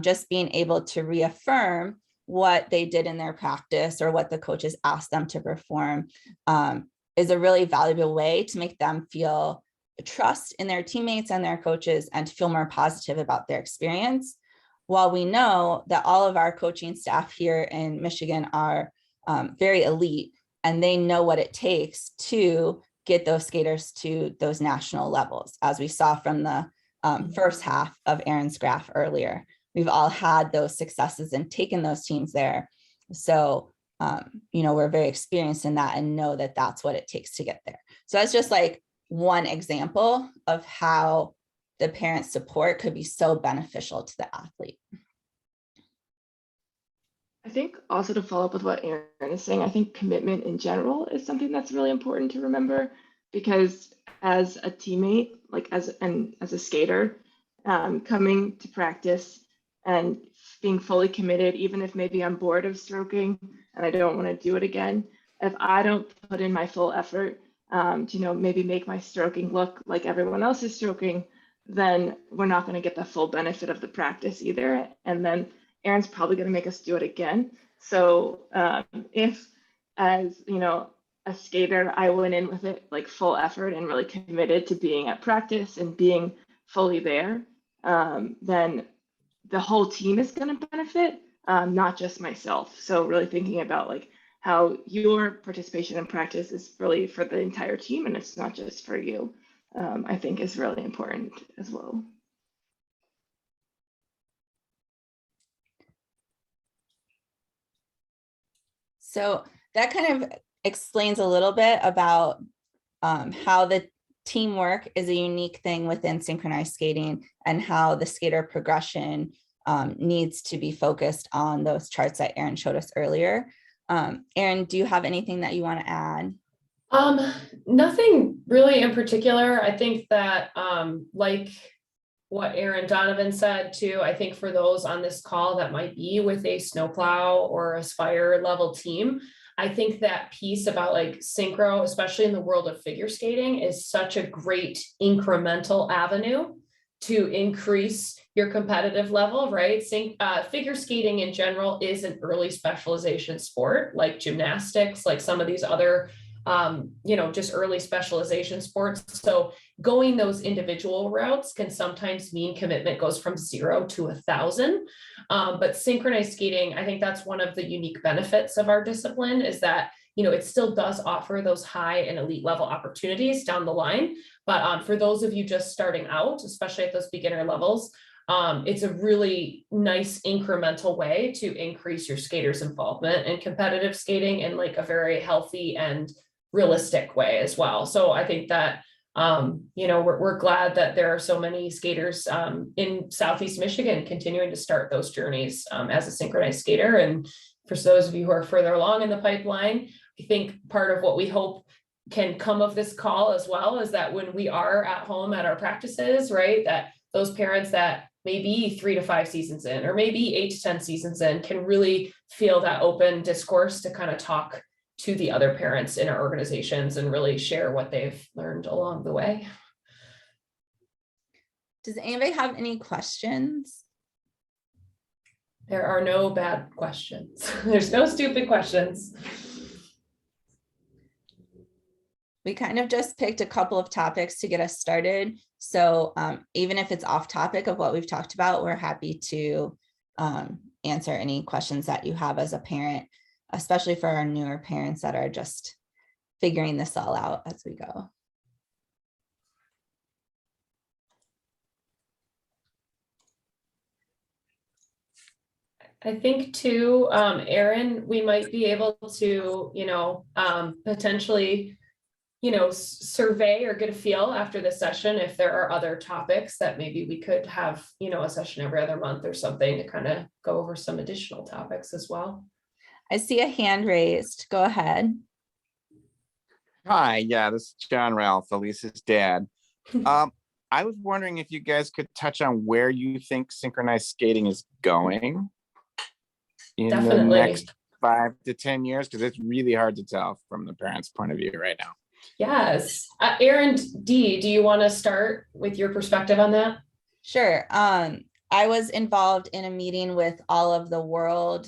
just being able to reaffirm what they did in their practice or what the coaches asked them to perform is a really valuable way to make them feel trust in their teammates and their coaches, and to feel more positive about their experience. While we know that all of our coaching staff here in Michigan are very elite, and they know what it takes to get those skaters to those national levels, as we saw from the first half of Erin's graph earlier. We've all had those successes and taken those teams there. So, we're very experienced in that and know that that's what it takes to get there. So that's just like one example of how the parent support could be so beneficial to the athlete. I think also, to follow up with what Erin is saying, I think commitment in general is something that's really important to remember, because as a teammate, as a skater, coming to practice and being fully committed, even if maybe I'm bored of stroking and I don't want to do it again, if I don't put in my full effort to maybe make my stroking look like everyone else is stroking, then we're not going to get the full benefit of the practice either. And then Erin's probably going to make us do it again. So if, as a skater, I went in with it like full effort and really committed to being at practice and being fully there, then the whole team is going to benefit, not just myself. So really thinking about how your participation in practice is really for the entire team, and it's not just for you, I think is really important as well. So that kind of explains a little bit about how the teamwork is a unique thing within synchronized skating, and how the skater progression needs to be focused on those charts that Erin showed us earlier. Erin, do you have anything that you want to add? Nothing really in particular. I think that like what Aaron Donovan said too. I think for those on this call that might be with a snowplow or aspire level team, I think that piece about like synchro, especially in the world of figure skating, is such a great incremental avenue to increase your competitive level, right? Figure skating in general is an early specialization sport, like gymnastics, like some of these other just early specialization sports. So going those individual routes can sometimes mean commitment goes from 0 to 1,000. But synchronized skating, I think that's one of the unique benefits of our discipline, is that it still does offer those high and elite level opportunities down the line. But for those of you just starting out, especially at those beginner levels, it's a really nice incremental way to increase your skaters' involvement in competitive skating in like a very healthy and realistic way as well. So I think that we're glad that there are so many skaters in Southeast Michigan continuing to start those journeys as a synchronized skater. And for those of you who are further along in the pipeline, I think part of what we hope can come of this call as well is that when we are at home at our practices, right, that those parents that maybe 3 to 5 seasons in, or maybe 8 to 10 seasons in, can really feel that open discourse to kind of talk to the other parents in our organizations and really share what they've learned along the way. Does anybody have any questions? There are no bad questions. There's no stupid questions. We kind of just picked a couple of topics to get us started. So even if it's off topic of what we've talked about, we're happy to answer any questions that you have as a parent, especially for our newer parents that are just figuring this all out as we go. I think too, Aaron, we might be able to, potentially, survey or get a feel after this session if there are other topics that maybe we could have, a session every other month or something to kind of go over some additional topics as well. I see a hand raised. Go ahead. Hi, yeah, this is John Ralph, Elisa's dad. I was wondering if you guys could touch on where you think synchronized skating is going in the next 5 to 10 years, because it's really hard to tell from the parents' point of view right now. Yes. Aaron D., do you want to start with your perspective on that? Sure. I was involved in a meeting with all of the world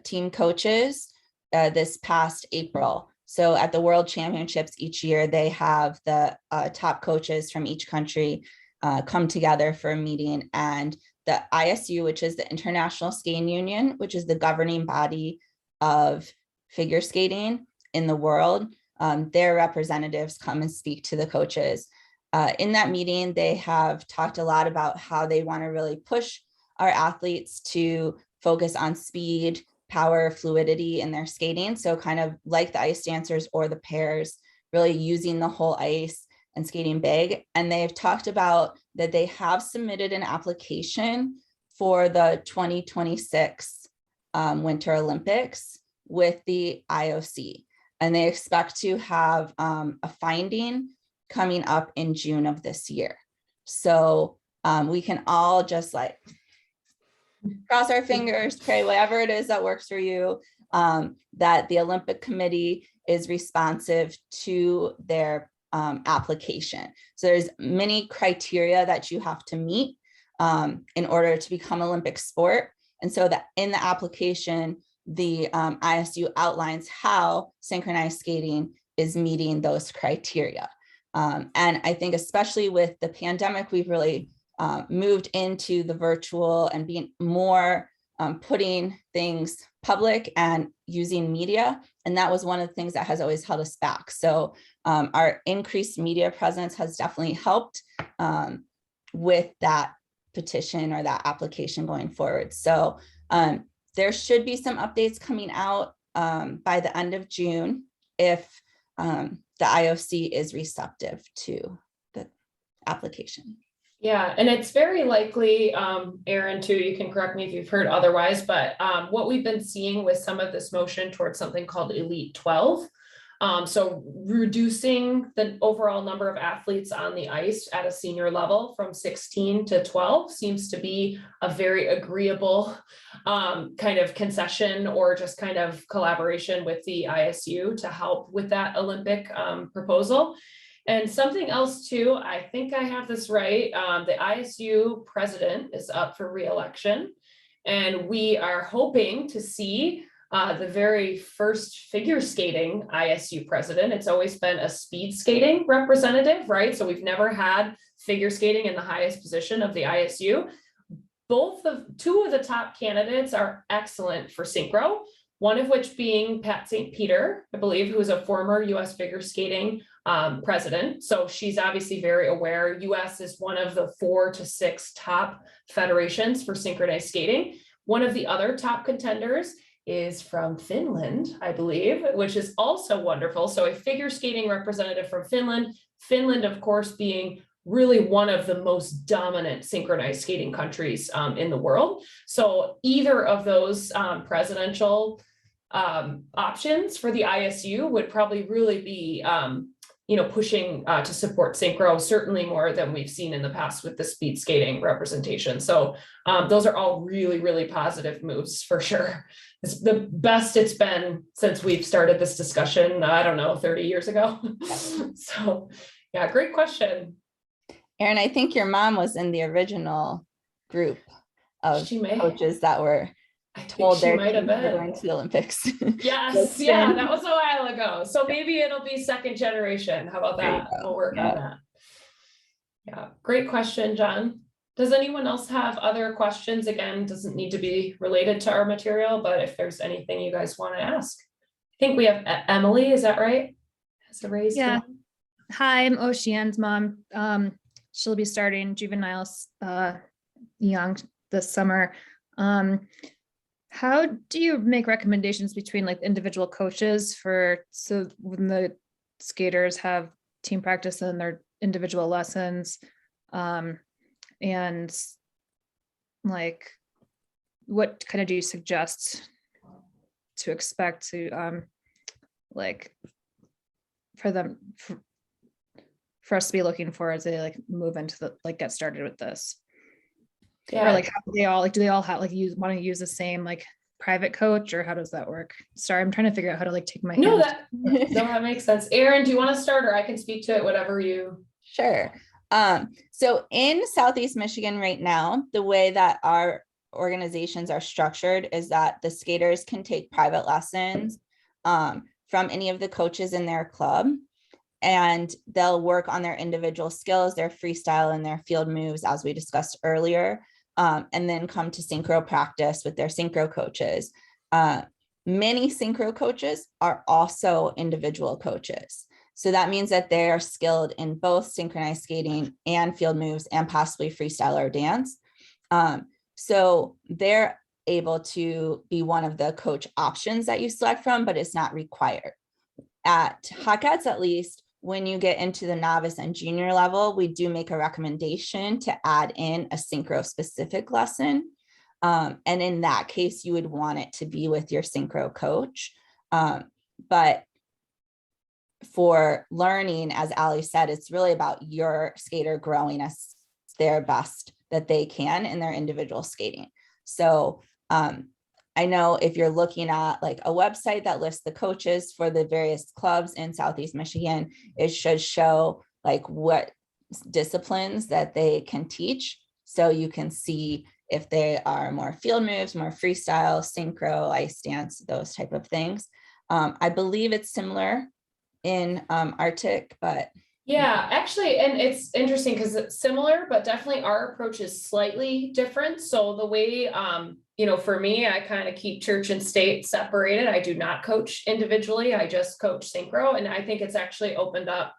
team coaches this past April. So at the World Championships each year, they have the top coaches from each country come together for a meeting, and the ISU, which is the International Skating Union, which is the governing body of figure skating in the world, their representatives come and speak to the coaches. In that meeting, they have talked a lot about how they want to really push our athletes to focus on speed, power, fluidity in their skating. So kind of like the ice dancers or the pairs, really using the whole ice and skating big. And they've talked about that they have submitted an application for the 2026 Winter Olympics with the IOC. And they expect to have a finding coming up in June of this year. So we can all just like cross our fingers, pray, whatever it is that works for you, that the Olympic Committee is responsive to their application. So there's many criteria that you have to meet in order to become Olympic sport. And so that in the application, the ISU outlines how synchronized skating is meeting those criteria. And I think especially with the pandemic, we've really moved into the virtual and being more putting things public and using media. And that was one of the things that has always held us back. So our increased media presence has definitely helped with that petition or that application going forward. So there should be some updates coming out by the end of June if the IOC is receptive to the application. Yeah, and it's very likely, Aaron, too, you can correct me if you've heard otherwise, but what we've been seeing with some of this motion towards something called Elite 12 So reducing the overall number of athletes on the ice at a senior level from 16 to 12 seems to be a very agreeable kind of concession, or just kind of collaboration with the ISU to help with that Olympic proposal. And something else too, I think I have this right, the ISU president is up for re-election, and we are hoping to see the very first figure skating ISU president. It's always been a speed skating representative, right? So we've never had figure skating in the highest position of the ISU. Two of the top candidates are excellent for synchro, one of which being Pat St. Peter, I believe, who is a former US figure skating president. So she's obviously very aware. US is one of the 4 to 6 top federations for synchronized skating. One of the other top contenders is from Finland, I believe, which is also wonderful. So a figure skating representative from Finland. Finland, of course, being really one of the most dominant synchronized skating countries in the world. So either of those presidential options for the ISU would probably really be pushing to support synchro, certainly more than we've seen in the past with the speed skating representation. So those are all really, really positive moves for sure. It's the best it's been since we've started this discussion, I don't know, 30 years ago. So yeah, great question. Erin, I think your mom was in the original group of coaches that were told their teams were going to the Olympics. Yes, yeah, that was a while ago. So maybe it'll be second generation. How about that? We'll work on that. Yeah, great question, John. Does anyone else have other questions? Again, doesn't need to be related to our material, but if there's anything you guys want to ask. I think we have Emily, is that right? Has a raised hand. Hi, I'm Ocean's mom. She'll be starting juveniles young this summer. How do you make recommendations between like individual coaches so when the skaters have team practice and their individual lessons, and like what kind of do you suggest to expect to like for us to be looking for as they like move into get started with this? Yeah. Or like how do they all have want to use the same like private coach, or how does that work? Sorry, I'm trying to figure out how to take my no, that makes sense. Erin, do you want to start, or I can speak to it, whatever you. Sure. So in Southeast Michigan right now, the way that our organizations are structured is that the skaters can take private lessons from any of the coaches in their club, and they'll work on their individual skills, their freestyle and their field moves, as we discussed earlier, and then come to synchro practice with their synchro coaches. Many synchro coaches are also individual coaches. So that means that they are skilled in both synchronized skating and field moves and possibly freestyle or dance. So they're able to be one of the coach options that you select from, but it's not required. At Hawkettes, at least, when you get into the novice and junior level, we do make a recommendation to add in a synchro specific lesson. And in that case, you would want it to be with your synchro coach. But for learning, as Ali said, it's really about your skater growing as their best that they can in their individual skating. So I know if you're looking at like a website that lists the coaches for the various clubs in Southeast Michigan, it should show like what disciplines that they can teach. So you can see if they are more field moves, more freestyle, synchro, ice dance, those type of things. I believe it's similar in Arctic, but yeah, actually, and it's interesting because it's similar, but definitely our approach is slightly different. So the way, for me, I kind of keep church and state separated. I do not coach individually. I just coach synchro. And I think it's actually opened up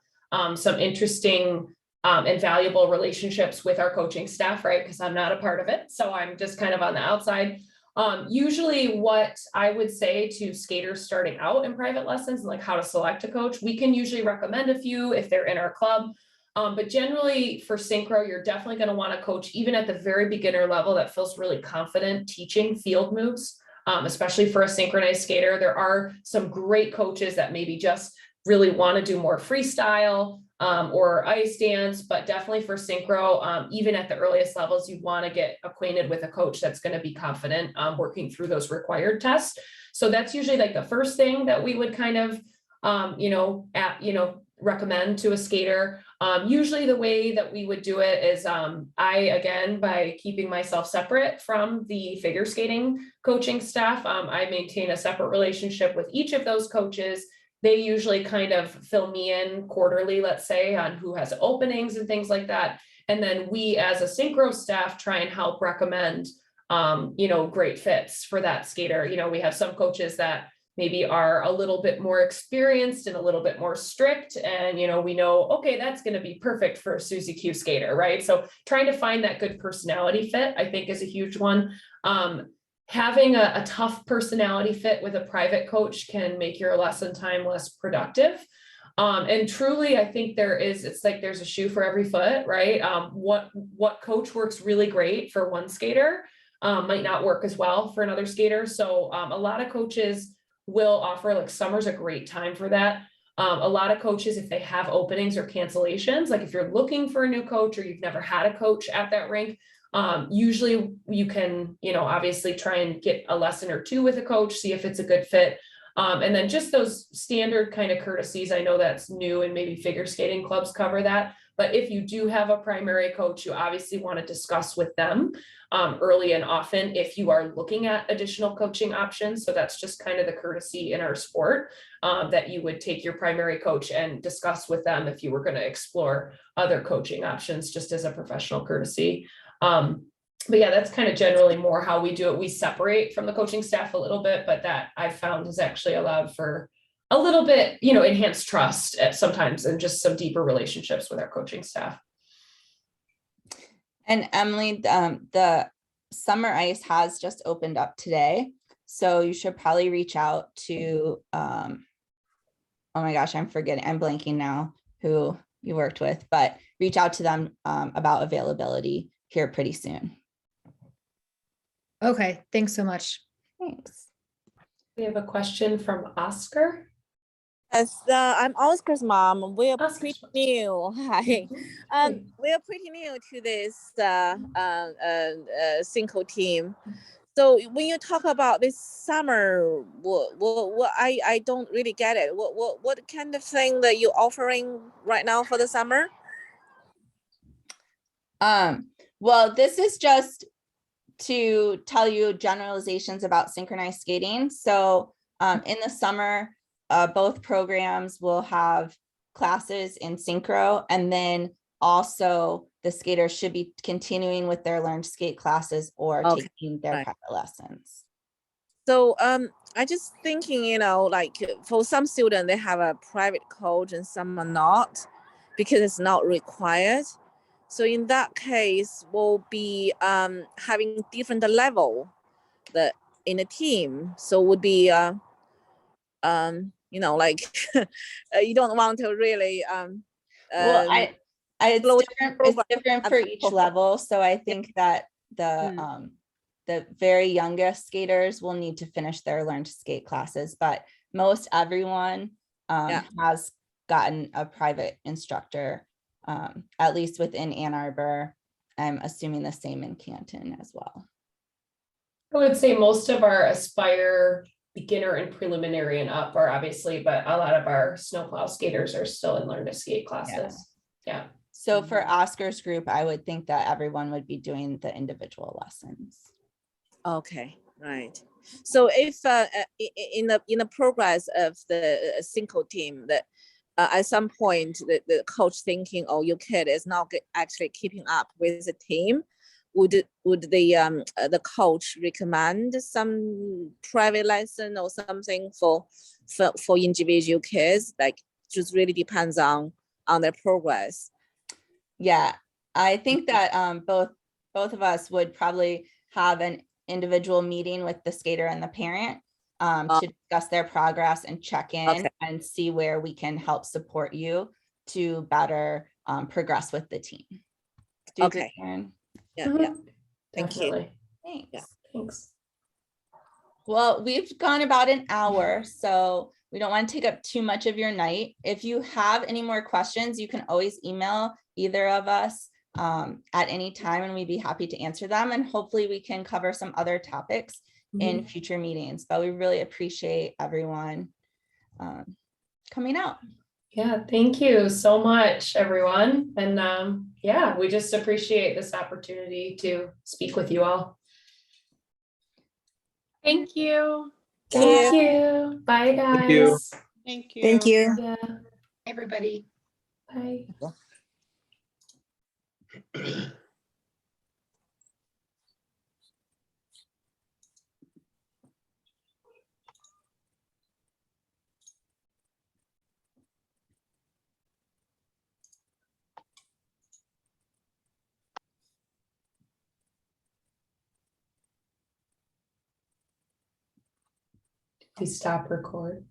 some interesting and valuable relationships with our coaching staff, right? Because I'm not a part of it. So I'm just kind of on the outside. Usually what I would say to skaters starting out in private lessons, like how to select a coach, we can usually recommend a few if they're in our club. But generally for synchro, you're definitely going to want to coach even at the very beginner level that feels really confident teaching field moves, especially for a synchronized skater. There are some great coaches that maybe just really want to do more freestyle or ice dance, but definitely for synchro, even at the earliest levels, you want to get acquainted with a coach that's going to be confident working through those required tests. So that's usually like the first thing that we would kind of, recommend to a skater. Usually the way that we would do it is again, by keeping myself separate from the figure skating coaching staff, I maintain a separate relationship with each of those coaches. They usually kind of fill me in quarterly, let's say, on who has openings and things like that. And then we as a synchro staff try and help recommend, great fits for that skater. We have some coaches that maybe are a little bit more experienced and a little bit more strict. And, we know, okay, that's going to be perfect for a Susie Q skater, right? So trying to find that good personality fit, I think, is a huge one. Having a tough personality fit with a private coach can make your lesson time less productive. And truly, I think it's like there's a shoe for every foot, right? What coach works really great for one skater might not work as well for another skater. So a lot of coaches will offer, like, summer's a great time for that. A lot of coaches, if they have openings or cancellations, like if you're looking for a new coach or you've never had a coach at that rink, usually you can, obviously try and get a lesson or two with a coach, see if it's a good fit. And then just those standard kind of courtesies. I know that's new and maybe figure skating clubs cover that. But if you do have a primary coach, you obviously want to discuss with them early and often if you are looking at additional coaching options. So that's just kind of the courtesy in our sport, that you would take your primary coach and discuss with them if you were going to explore other coaching options, just as a professional courtesy. But yeah, that's kind of generally more how we do it. We separate from the coaching staff a little bit, but that I've found has actually allowed for a little bit, enhanced trust sometimes and just some deeper relationships with our coaching staff. And Emily, the summer ice has just opened up today. So you should probably reach out to, oh my gosh, I'm blanking now who you worked with, but reach out to them about availability here pretty soon. Okay, thanks so much. Thanks. We have a question from Oscar. Yes, I'm Oscar's mom. We are Oscar's pretty mom. new. Hi. Hey. We are pretty new to this Synchro team. So when you talk about this summer, what I don't really get it. What kind of thing that you're offering right now for the summer? Well, this is just to tell you generalizations about synchronized skating. So in the summer, both programs will have classes in synchro, and then also the skaters should be continuing with their learned skate classes or taking their private lessons. So I just thinking, like for some students, they have a private coach and some are not, because it's not required. So in that case, we'll be having different level that in a team. So would be like you don't want to really well, it's different for each level. So I think that the very youngest skaters will need to finish their learn to skate classes, but most everyone has gotten a private instructor, at least within Ann Arbor. I'm assuming the same in Canton as well. I would say most of our Aspire beginner and preliminary and up are obviously, but a lot of our snowplow skaters are still in learn to skate classes. Yeah. So for Oscar's group, I would think that everyone would be doing the individual lessons. Okay, right. So if in the progress of the synchro team, that at some point the coach thinking, oh, your kid is not actually keeping up with the team, would the coach recommend some private lesson or something for individual kids? Like, just really depends on their progress. Yeah, I think that both of us would probably have an individual meeting with the skater and the parent to discuss their progress and check in and see where we can help support you to better progress with the team. Okay. Yeah. Thank Definitely. you. Thanks. Yeah. Thanks. Well, we've gone about an hour, so We don't want to take up too much of your night. If you have any more questions, you can always email either of us at any time, and we'd be happy to answer them. And hopefully we can cover some other topics in future meetings, but we really appreciate everyone coming out. Yeah, thank you so much, everyone. And yeah, we just appreciate this opportunity to speak with you all. Thank you. Thank you. Bye, guys. Thank you. Thank you. Yeah, Everybody. bye. We stop record.